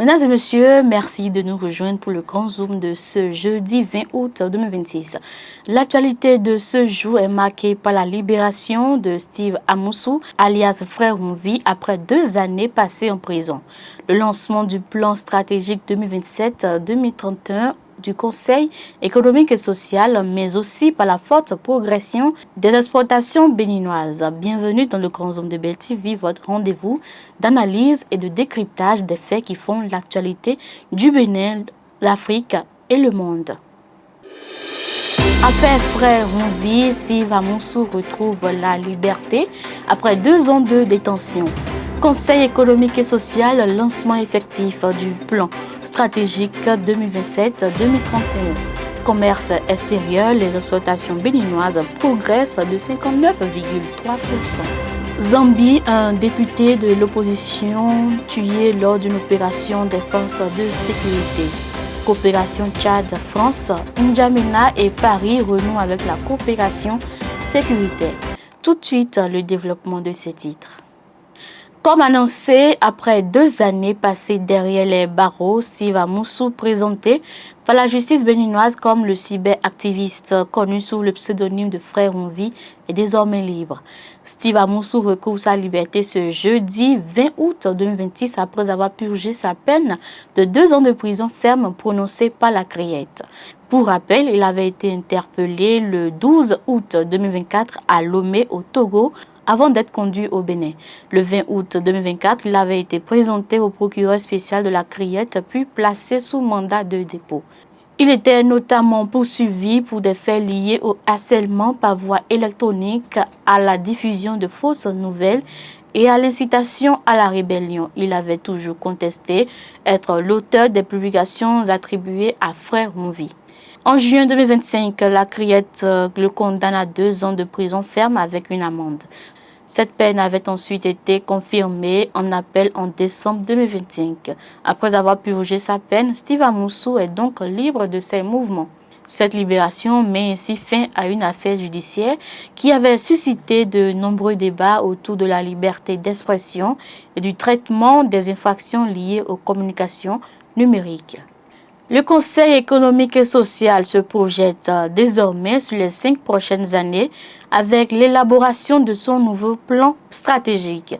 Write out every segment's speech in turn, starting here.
Mesdames et messieurs, merci de nous rejoindre pour le grand zoom de ce jeudi 20 août 2026. L'actualité de ce jour est marquée par la libération de Steve Amoussou, alias Frère Mouvi, après 2 années passées en prison. Le lancement du plan stratégique 2027-2031 du Conseil économique et social, mais aussi par la forte progression des exportations béninoises. Bienvenue dans le Grand Zoom de Bell TV, votre rendez-vous d'analyse et de décryptage des faits qui font l'actualité du Bénin, l'Afrique et le monde. Après Frère Mouvi, Steve Amoussou retrouve la liberté après 2 ans de détention. Conseil économique et social, lancement effectif du plan stratégique 2027-2031. Commerce extérieur, les exploitations béninoises progressent de 59,3%. Zambie, un député de l'opposition tué lors d'une opération des forces de sécurité. Coopération Tchad-France, N'Djamena et Paris renouent avec la coopération sécuritaire. Tout de suite, le développement de ces titres. Comme annoncé, après 2 années passées derrière les barreaux, Steve Amoussou, présenté par la justice béninoise comme le cyberactiviste connu sous le pseudonyme de Frère Mouvi, est désormais libre. Steve Amoussou recouvre sa liberté ce jeudi 20 août 2026 après avoir purgé sa peine de 2 ans de prison ferme prononcée par la Criette. Pour rappel, il avait été interpellé le 12 août 2024 à Lomé au Togo, avant d'être conduit au Bénin. Le 20 août 2024, il avait été présenté au procureur spécial de la Criette puis placé sous mandat de dépôt. Il était notamment poursuivi pour des faits liés au harcèlement par voie électronique, à la diffusion de fausses nouvelles et à l'incitation à la rébellion. Il avait toujours contesté être l'auteur des publications attribuées à Frère Mouvi. En juin 2025, la Criette le condamne à 2 ans de prison ferme avec une amende. Cette peine avait ensuite été confirmée en appel en décembre 2025. Après avoir purgé sa peine, Steve Amoussou est donc libre de ses mouvements. Cette libération met ainsi fin à une affaire judiciaire qui avait suscité de nombreux débats autour de la liberté d'expression et du traitement des infractions liées aux communications numériques. Le Conseil économique et social se projette désormais sur les 5 prochaines années avec l'élaboration de son nouveau plan stratégique.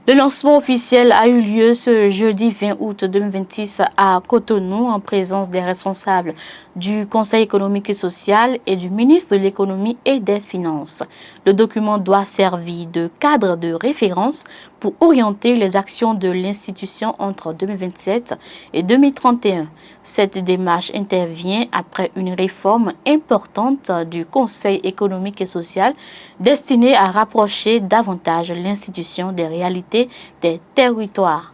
Le lancement officiel a eu lieu ce jeudi 20 août 2026 à Cotonou en présence des responsables du Conseil économique et social et du ministre de l'économie et des finances. Le document doit servir de cadre de référence pour orienter les actions de l'institution entre 2027 et 2031. Cette démarche intervient après une réforme importante du Conseil économique et social destinée à rapprocher davantage l'institution des réalités des territoires.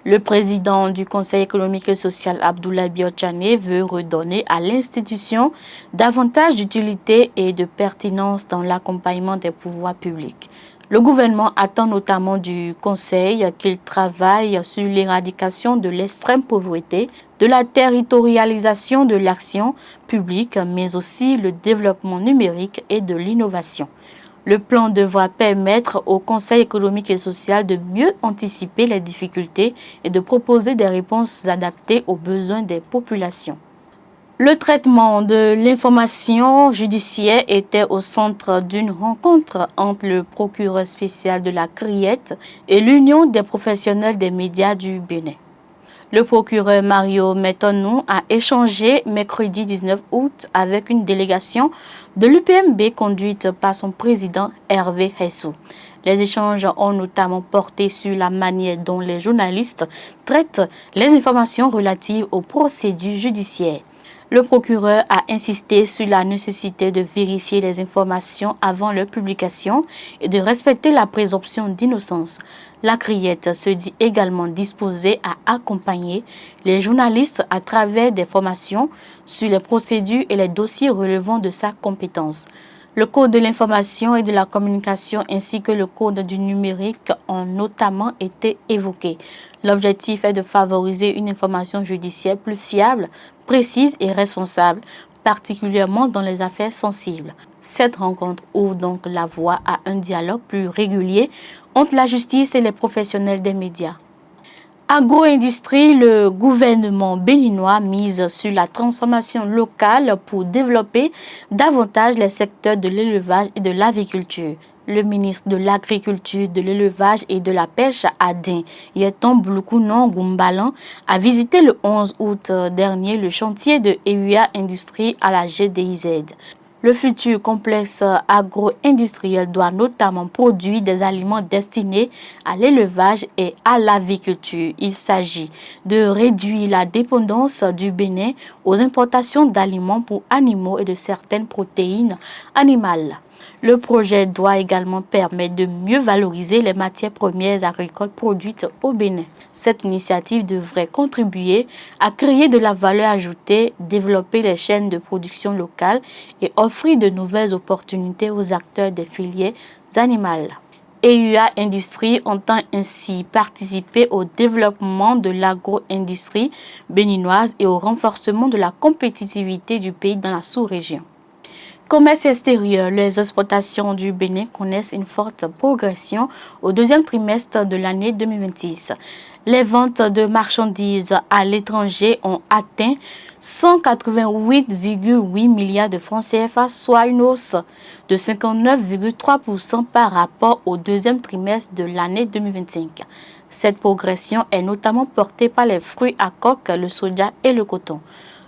Le président du Conseil économique et social, Abdoulaye Biotchane, veut redonner à l'institution davantage d'utilité et de pertinence dans l'accompagnement des pouvoirs publics. Le gouvernement attend notamment du Conseil qu'il travaille sur l'éradication de l'extrême pauvreté, de la territorialisation de l'action publique, mais aussi le développement numérique et de l'innovation. Le plan devra permettre au Conseil économique et social de mieux anticiper les difficultés et de proposer des réponses adaptées aux besoins des populations. Le traitement de l'information judiciaire était au centre d'une rencontre entre le procureur spécial de la Criette et l'Union des professionnels des médias du Bénin. Le procureur Mario Metonou a échangé mercredi 19 août avec une délégation de l'UPMB conduite par son président Hervé Hessou. Les échanges ont notamment porté sur la manière dont les journalistes traitent les informations relatives aux procédures judiciaires. Le procureur a insisté sur la nécessité de vérifier les informations avant leur publication et de respecter la présomption d'innocence. La Criette se dit également disposée à accompagner les journalistes à travers des formations sur les procédures et les dossiers relevant de sa compétence. Le code de l'information et de la communication ainsi que le code du numérique ont notamment été évoqués. L'objectif est de favoriser une information judiciaire plus fiable, précise et responsable, particulièrement dans les affaires sensibles. Cette rencontre ouvre donc la voie à un dialogue plus régulier entre la justice et les professionnels des médias. Agro-industrie, le gouvernement béninois mise sur la transformation locale pour développer davantage les secteurs de l'élevage et de l'aviculture. Le ministre de l'Agriculture, de l'Élevage et de la Pêche, Adin Yeton Blukunon Gumbalan, a visité le 11 août dernier le chantier de EUA Industrie à la GDIZ. Le futur complexe agro-industriel doit notamment produire des aliments destinés à l'élevage et à l'aviculture. Il s'agit de réduire la dépendance du Bénin aux importations d'aliments pour animaux et de certaines protéines animales. Le projet doit également permettre de mieux valoriser les matières premières agricoles produites au Bénin. Cette initiative devrait contribuer à créer de la valeur ajoutée, développer les chaînes de production locales et offrir de nouvelles opportunités aux acteurs des filières animales. EUA Industrie entend ainsi participer au développement de l'agro-industrie béninoise et au renforcement de la compétitivité du pays dans la sous-région. Commerce extérieur, les exportations du Bénin connaissent une forte progression au deuxième trimestre de l'année 2026. Les ventes de marchandises à l'étranger ont atteint 188,8 milliards de francs CFA, soit une hausse de 59,3% par rapport au deuxième trimestre de l'année 2025. Cette progression est notamment portée par les fruits à coque, le soja et le coton.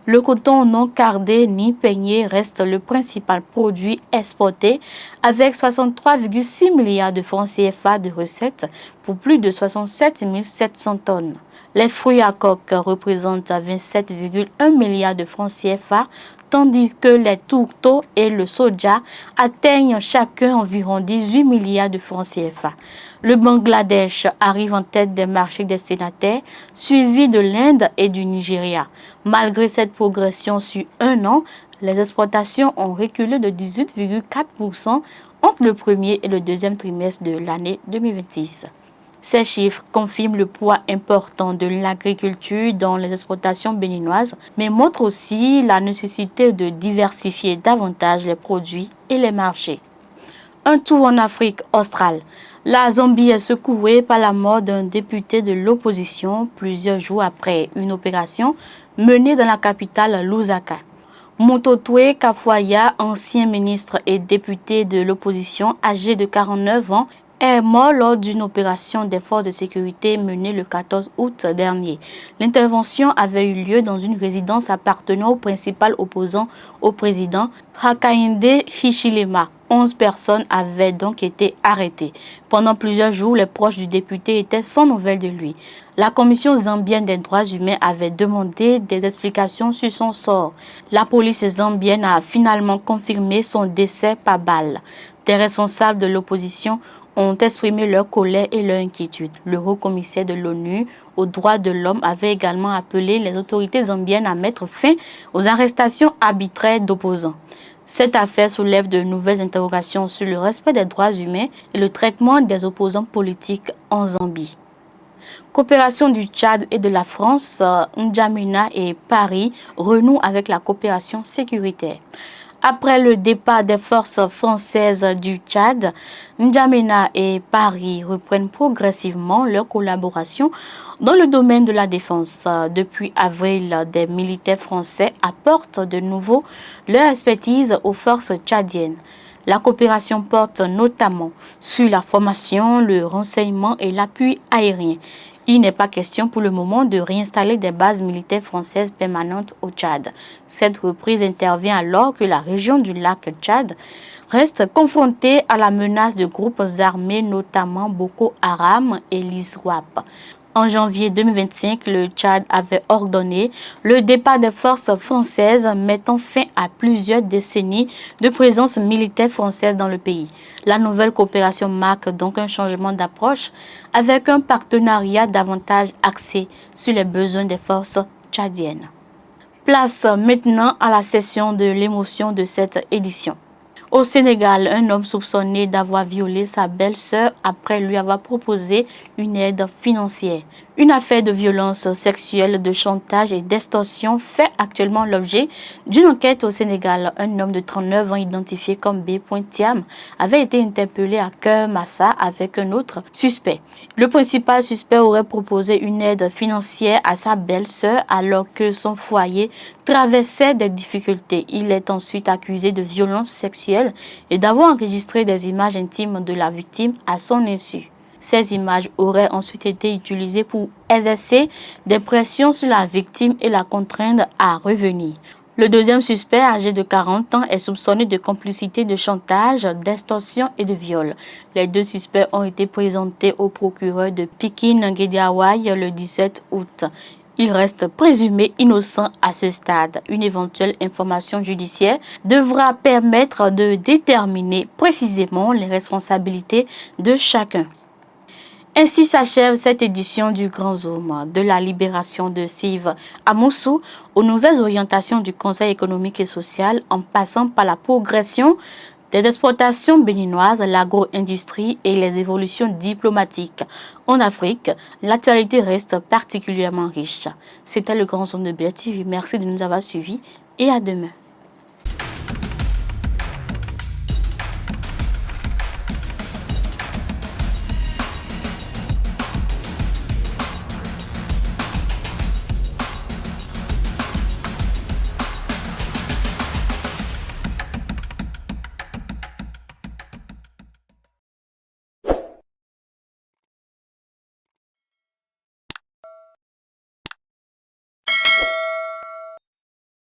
Le coton non cardé ni peigné reste le principal produit exporté avec 63,6 milliards de francs CFA de recettes pour plus de 67 700 tonnes. Les fruits à coque représentent 27,1 milliards de francs CFA, tandis que les tourteaux et le soja atteignent chacun environ 18 milliards de francs CFA. Le Bangladesh arrive en tête des marchés destinataires, suivi de l'Inde et du Nigeria. Malgré cette progression sur un an, les exportations ont reculé de 18,4% entre le premier et le deuxième trimestre de l'année 2026. Ces chiffres confirment le poids important de l'agriculture dans les exportations béninoises, mais montrent aussi la nécessité de diversifier davantage les produits et les marchés. Un tour en Afrique australe. La Zambie est secouée par la mort d'un député de l'opposition plusieurs jours après une opération menée dans la capitale Lusaka. Mototwe Kafuaya, ancien ministre et député de l'opposition âgé de 49 ans, est mort lors d'une opération des forces de sécurité menée le 14 août dernier. L'intervention avait eu lieu dans une résidence appartenant au principal opposant au président, Hakainde Hichilema. 11 personnes avaient donc été arrêtées. Pendant plusieurs jours, les proches du député étaient sans nouvelles de lui. La Commission zambienne des droits humains avait demandé des explications sur son sort. La police zambienne a finalement confirmé son décès par balle. Des responsables de l'opposition ont exprimé leur colère et leur inquiétude. Le haut-commissaire de l'ONU aux droits de l'homme avait également appelé les autorités zambiennes à mettre fin aux arrestations arbitraires d'opposants. Cette affaire soulève de nouvelles interrogations sur le respect des droits humains et le traitement des opposants politiques en Zambie. Coopération du Tchad et de la France, N'Djamena et Paris renouent avec la coopération sécuritaire. Après le départ des forces françaises du Tchad, N'Djamena et Paris reprennent progressivement leur collaboration dans le domaine de la défense. Depuis avril, des militaires français apportent de nouveau leur expertise aux forces tchadiennes. La coopération porte notamment sur la formation, le renseignement et l'appui aérien. Il n'est pas question pour le moment de réinstaller des bases militaires françaises permanentes au Tchad. Cette reprise intervient alors que la région du lac Tchad reste confrontée à la menace de groupes armés, notamment Boko Haram et l'ISWAP. En janvier 2025, le Tchad avait ordonné le départ des forces françaises, mettant fin à plusieurs décennies de présence militaire française dans le pays. La nouvelle coopération marque donc un changement d'approche avec un partenariat davantage axé sur les besoins des forces tchadiennes. Place maintenant à la session de l'émotion de cette édition. Au Sénégal, un homme soupçonné d'avoir violé sa belle-sœur après lui avoir proposé une aide financière. Une affaire de violence sexuelle, de chantage et d'extorsion fait actuellement l'objet d'une enquête au Sénégal. Un homme de 39 ans identifié comme B. Thiam avait été interpellé à Keur-Massa avec un autre suspect. Le principal suspect aurait proposé une aide financière à sa belle-sœur alors que son foyer traversait des difficultés. Il est ensuite accusé de violence sexuelle et d'avoir enregistré des images intimes de la victime à son insu. Ces images auraient ensuite été utilisées pour exercer des pressions sur la victime et la contraindre à revenir. Le deuxième suspect, âgé de 40 ans, est soupçonné de complicité de chantage, d'extorsion et de viol. Les deux suspects ont été présentés au procureur de Pikine Guédiawaye le 17 août. Il reste présumé innocent à ce stade. Une éventuelle information judiciaire devra permettre de déterminer précisément les responsabilités de chacun. Ainsi s'achève cette édition du Grand Zoom, de la libération de Steve Amoussou aux nouvelles orientations du Conseil économique et social en passant par la progression des exportations béninoises, l'agro-industrie et les évolutions diplomatiques. En Afrique, l'actualité reste particulièrement riche. C'était le Grand Zoom de BTV. Merci de nous avoir suivis et à demain.